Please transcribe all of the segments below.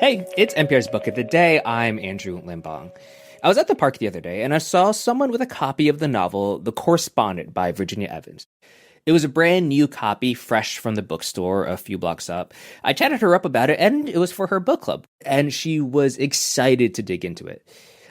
Hey, it's NPR's Book of the Day. I'm Andrew Limbong. I was at the park the other day and I saw someone with a copy of the novel The Correspondent by Virginia Evans. It was a brand new copy, fresh from the bookstore a few blocks up. I chatted her up about it and it was for her book club, and she was excited to dig into it.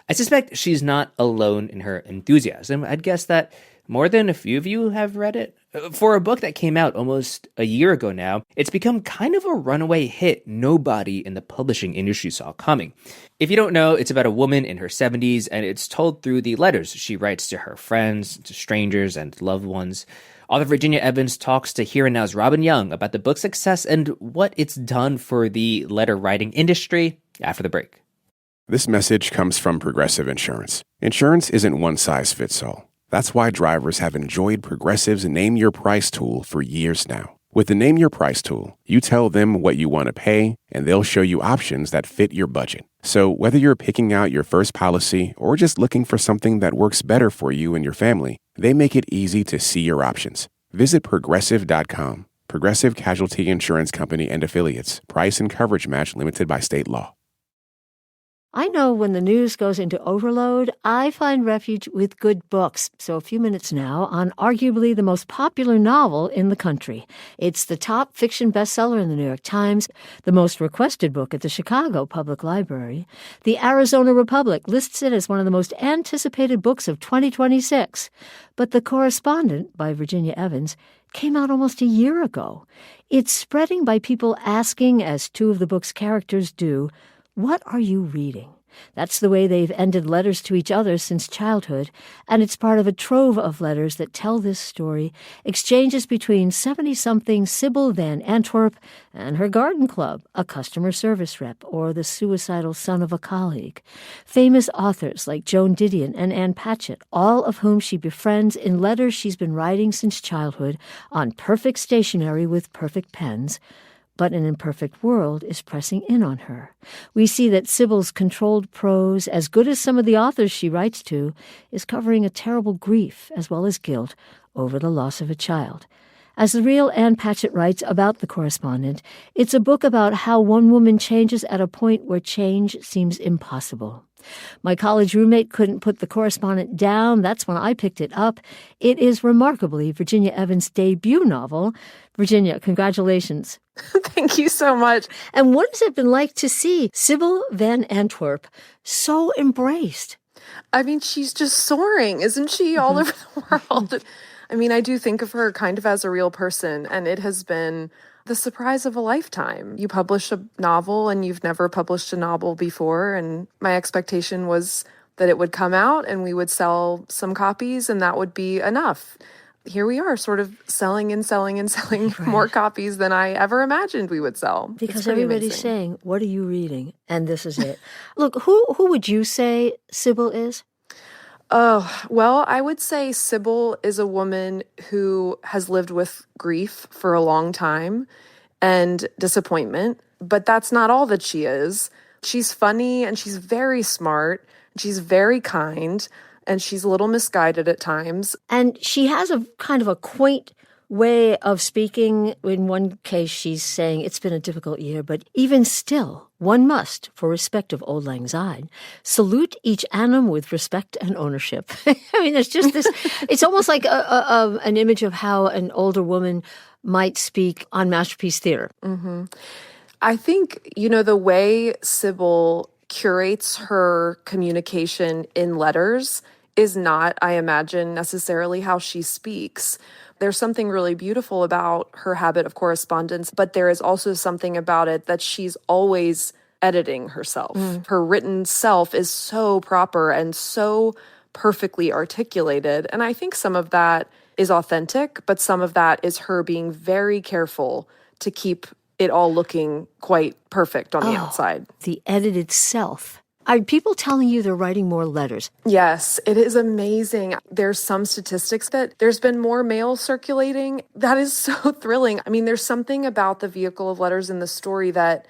I suspect she's not alone in her enthusiasm. I'd guess that more than a few of you have read it. For a book that came out almost a year ago now, it's become kind of a runaway hit nobody in the publishing industry saw coming. If you don't know, it's about a woman in her 70s, and it's told through the letters she writes to her friends, to strangers, and loved ones. Author Virginia Evans talks to Here and Now's Robin Young about the book's success and what it's done for the letter writing industry after the break. This message comes from Progressive Insurance. Insurance isn't one size fits all. That's why drivers have enjoyed Progressive's Name Your Price tool for years now. With the Name Your Price tool, you tell them what you want to pay, and they'll show you options that fit your budget. So whether you're picking out your first policy or just looking for something that works better for you and your family, they make it easy to see your options. Visit Progressive.com. Progressive Casualty Insurance Company and Affiliates. Price and coverage match limited by state law. I know when the news goes into overload, I find refuge with good books. So a few minutes now on arguably the most popular novel in the country. It's the top fiction bestseller in the New York Times, the most requested book at the Chicago Public Library. The Arizona Republic lists it as one of the most anticipated books of 2026. But The Correspondent by Virginia Evans came out almost a year ago. It's spreading by people asking, as two of the book's characters do, "What are you reading?" That's the way they've ended letters to each other since childhood, and it's part of a trove of letters that tell this story, exchanges between 70-something Sybil Van Antwerp and her garden club, a customer service rep, or the suicidal son of a colleague. Famous authors like Joan Didion and Patchett, all of whom she befriends in letters she's been writing since childhood on perfect stationery with perfect pens. But an imperfect world is pressing in on her. We see that Sybil's controlled prose, as good as some of the authors she writes to, is covering a terrible grief as well as guilt over the loss of a child. As the real Ann Patchett writes about The Correspondent, it's a book about how one woman changes at a point where change seems impossible. My college roommate couldn't put The Correspondent down. That's when I picked it up. It is remarkably Virginia Evans' debut novel. Virginia, congratulations. Thank you so much. And what has it been like to see Sybil Van Antwerp so embraced? I mean, she's just soaring, isn't she, all over the world? I mean, I do think of her kind of as a real person, and it has been the surprise of a lifetime. You publish a novel and you've never published a novel before, and my expectation was that it would come out and we would sell some copies and that would be enough. Here we are sort of selling and selling and selling Right. more copies than I ever imagined we would sell. Because everybody's saying, "What are you reading?" And this is it. Look, who would you say Sybil is? Oh, well, I would say Sybil is a woman who has lived with grief for a long time and disappointment, but that's not all that she is. She's funny and she's very smart. She's very kind and she's a little misguided at times. And she has a kind of a quaint way of speaking. In one case, she's saying it's been a difficult year, but even still, one must, for respect of auld lang syne, salute each annum with respect and ownership. I mean, there's just this, it's almost like an image of how an older woman might speak on Masterpiece Theater. Mm-hmm. I think, the way Sybil curates her communication in letters is not, I imagine, necessarily how she speaks. There's something really beautiful about her habit of correspondence, but there is also something about it that she's always editing herself. Her written self is so proper and so perfectly articulated. And I think some of that is authentic, but some of that is her being very careful to keep it all looking quite perfect on the outside. The edited self. Are people telling you they're writing more letters? Yes, it is amazing. There's some statistics that there's been more mail circulating. That is so thrilling. I mean, there's something about the vehicle of letters in the story that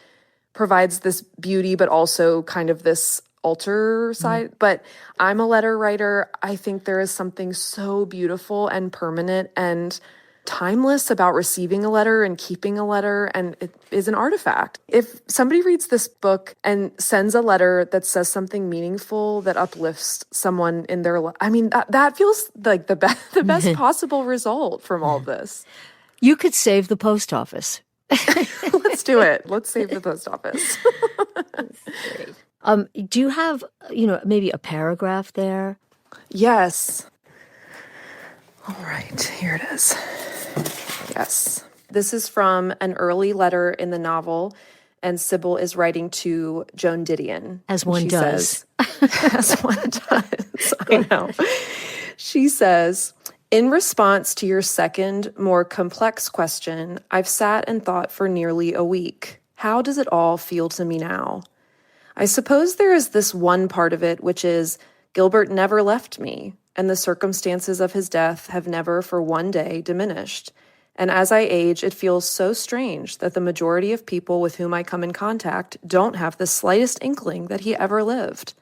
provides this beauty, but also kind of this alter side. But I'm a letter writer. I think there is something so beautiful and permanent and timeless about receiving a letter and keeping a letter, and it is an artifact. If somebody reads this book and sends a letter that says something meaningful that uplifts someone in their life, I mean, that feels like the best possible result from all of this. You could save the post office. Let's do it. Let's save the post office. Do you have, maybe a paragraph there? Yes. All right, here it is. Yes. This is from an early letter in the novel, and Sybil is writing to Joan Didion. As one does. As one does. I know. She says, in response to your second, more complex question, I've sat and thought for nearly a week. How does it all feel to me now? I suppose there is this one part of it, which is Gilbert never left me, and the circumstances of his death have never for one day diminished. And as I age, it feels so strange that the majority of people with whom I come in contact don't have the slightest inkling that he ever lived.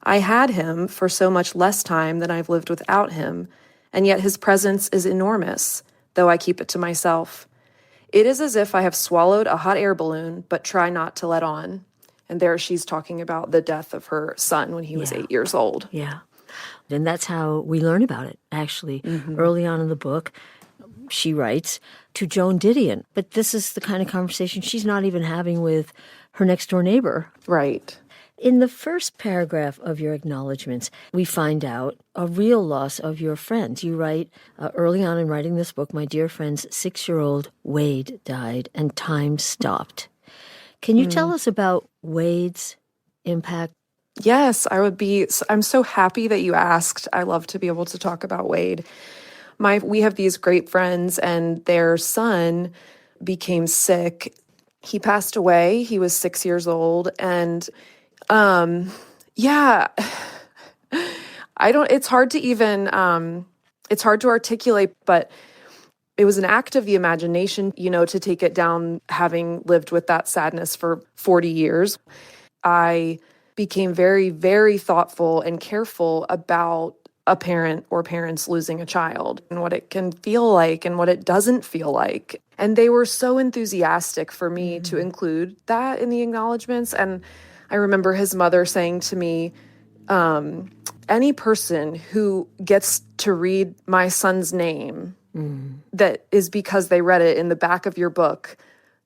I had him for so much less time than I've lived without him, and yet his presence is enormous, though I keep it to myself. It is as if I have swallowed a hot air balloon, but try not to let on. And there she's talking about the death of her son when he was 8 years old. Yeah. And that's how we learn about it, actually. Early on in the book, she writes to Joan Didion. But this is the kind of conversation she's not even having with her next-door neighbor. Right. In the first paragraph of your acknowledgments, we find out a real loss of your friends. You write, early on in writing this book, my dear friend's 6-year-old Wade died and time stopped. Can you tell us about Wade's impact? Yes, I'm so happy that you asked. I love to be able to talk about Wade. We have these great friends, and their son became sick. He passed away. He was 6 years old, and it's hard to articulate, but it was an act of the imagination, to take it down, having lived with that sadness for 40 years. I became very, very thoughtful and careful about a parent or parents losing a child and what it can feel like and what it doesn't feel like. And they were so enthusiastic for me to include that in the acknowledgments. And I remember his mother saying to me, any person who gets to read my son's name, that is because they read it in the back of your book,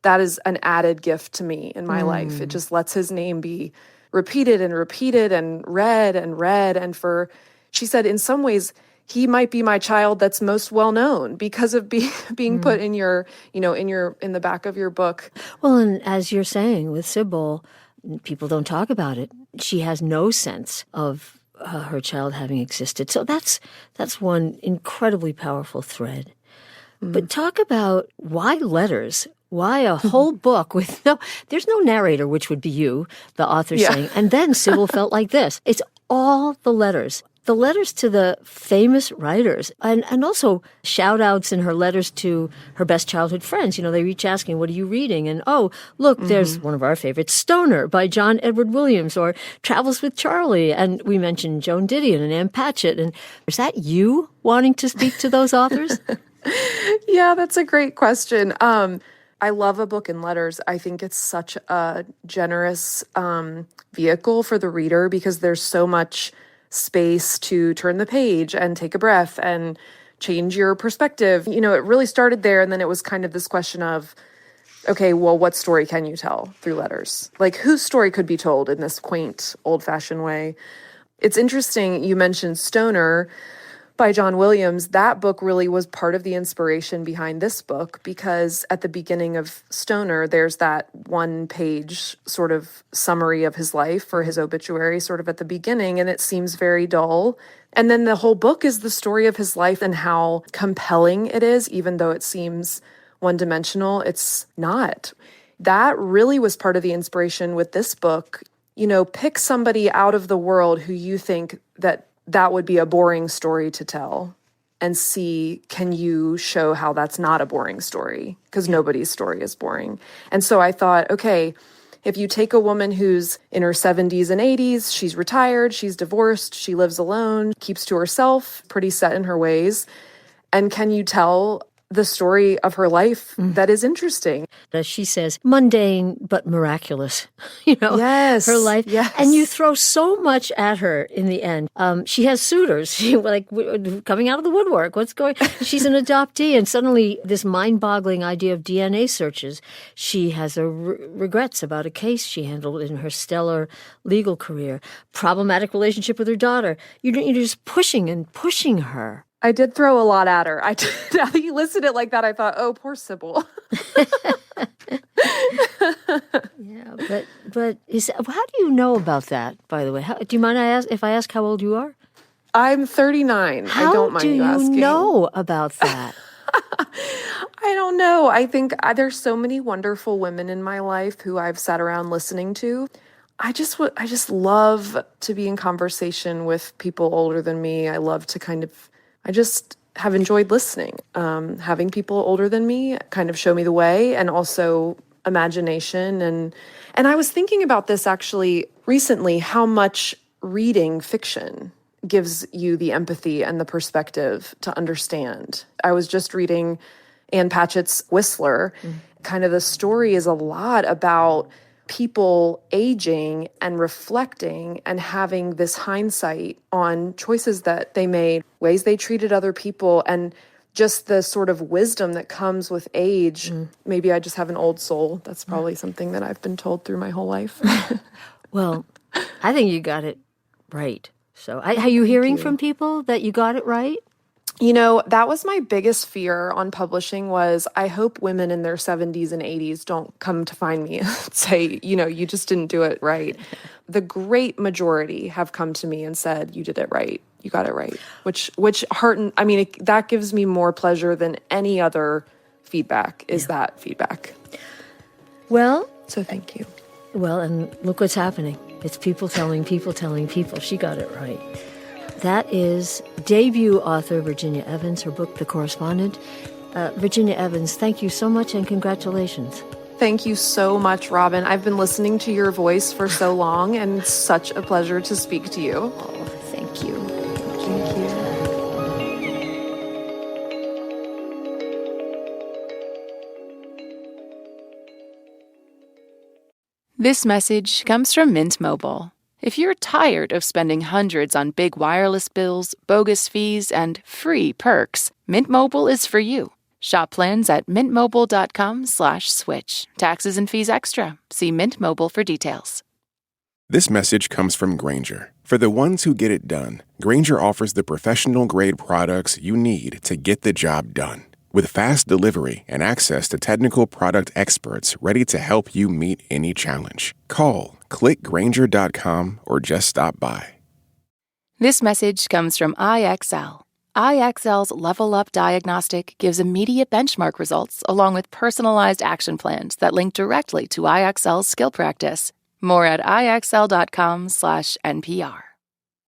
that is an added gift to me in my life. It just lets his name be repeated and repeated and read and read. And she said, in some ways, he might be my child that's most well known because of being put in your, in the back of your book. Well, and as you're saying with Sybil, people don't talk about it. She has no sense of her child having existed. So that's one incredibly powerful thread. But talk about why letters? Why a whole book with there's no narrator, which would be you, the author, saying, and then Sybil felt like this. It's all the letters. The letters to the famous writers, and also shout-outs in her letters to her best childhood friends. They reach asking, what are you reading? And, oh, look, there's one of our favorites, Stoner by John Edward Williams, or Travels with Charlie. And we mentioned Joan Didion and Anne Patchett. And is that you wanting to speak to those authors? Yeah, that's a great question. I love a book in letters. I think it's such a generous vehicle for the reader because there's so much space to turn the page and take a breath and change your perspective. It really started there, and then it was kind of this question of, okay, well, what story can you tell through letters? Like, whose story could be told in this quaint, old-fashioned way? It's interesting, you mentioned Stoner by John Williams. That book really was part of the inspiration behind this book because at the beginning of Stoner, there's that one-page sort of summary of his life or his obituary sort of at the beginning, and it seems very dull. And then the whole book is the story of his life and how compelling it is, even though it seems one-dimensional. It's not. That really was part of the inspiration with this book. Pick somebody out of the world who you think that would be a boring story to tell and see, can you show how that's not a boring story? Because nobody's story is boring. And so I thought, okay, if you take a woman who's in her 70s and 80s, she's retired, she's divorced, she lives alone, keeps to herself, pretty set in her ways, and can you tell the story of her life that is interesting. As she says, mundane but miraculous, Yes. her life. Yes. And you throw so much at her in the end. She has suitors, coming out of the woodwork. She's an adoptee, and suddenly this mind-boggling idea of DNA searches. She has regrets about a case she handled in her stellar legal career, problematic relationship with her daughter. You're just pushing and pushing her. I did throw a lot at her. Now that you listed it like that, I thought, oh, poor Sybil. Yeah, but how do you know about that, by the way? Do you mind if I ask how old you are? I'm 39. I don't mind you asking. How do you know about that? I don't know. I think there's so many wonderful women in my life who I've sat around listening to. I just love to be in conversation with people older than me. I just have enjoyed listening. Having people older than me kind of show me the way, and also imagination. And I was thinking about this actually recently, how much reading fiction gives you the empathy and the perspective to understand. I was just reading Ann Patchett's Whistler. Kind of the story is a lot about people aging and reflecting and having this hindsight on choices that they made, ways they treated other people, and just the sort of wisdom that comes with age. Maybe I just have an old soul. That's probably something that I've been told through my whole life. Well, I think you got it right. So are you hearing from people that you got it right? That was my biggest fear on publishing was I hope women in their 70s and 80s don't come to find me and say, you just didn't do it right. The great majority have come to me and said, you did it right. You got it right, which heartened, that gives me more pleasure than any other feedback is that feedback. Well, so thank you. Well, and look what's happening. It's people telling people. She got it right. That is debut author Virginia Evans, her book, The Correspondent. Virginia Evans, thank you so much and congratulations. Thank you so much, Robin. I've been listening to your voice for so long, and it's such a pleasure to speak to you. Oh, thank you. Thank you. This message comes from Mint Mobile. If you're tired of spending hundreds on big wireless bills, bogus fees, and free perks, Mint Mobile is for you. Shop plans at mintmobile.com/switch. Taxes and fees extra. See Mint Mobile for details. This message comes from Grainger. For the ones who get it done, Grainger offers the professional-grade products you need to get the job done. With fast delivery and access to technical product experts ready to help you meet any challenge. Call, click Grainger.com, or just stop by. This message comes from IXL. IXL's Level Up Diagnostic gives immediate benchmark results along with personalized action plans that link directly to IXL's skill practice. More at IXL.com/NPR.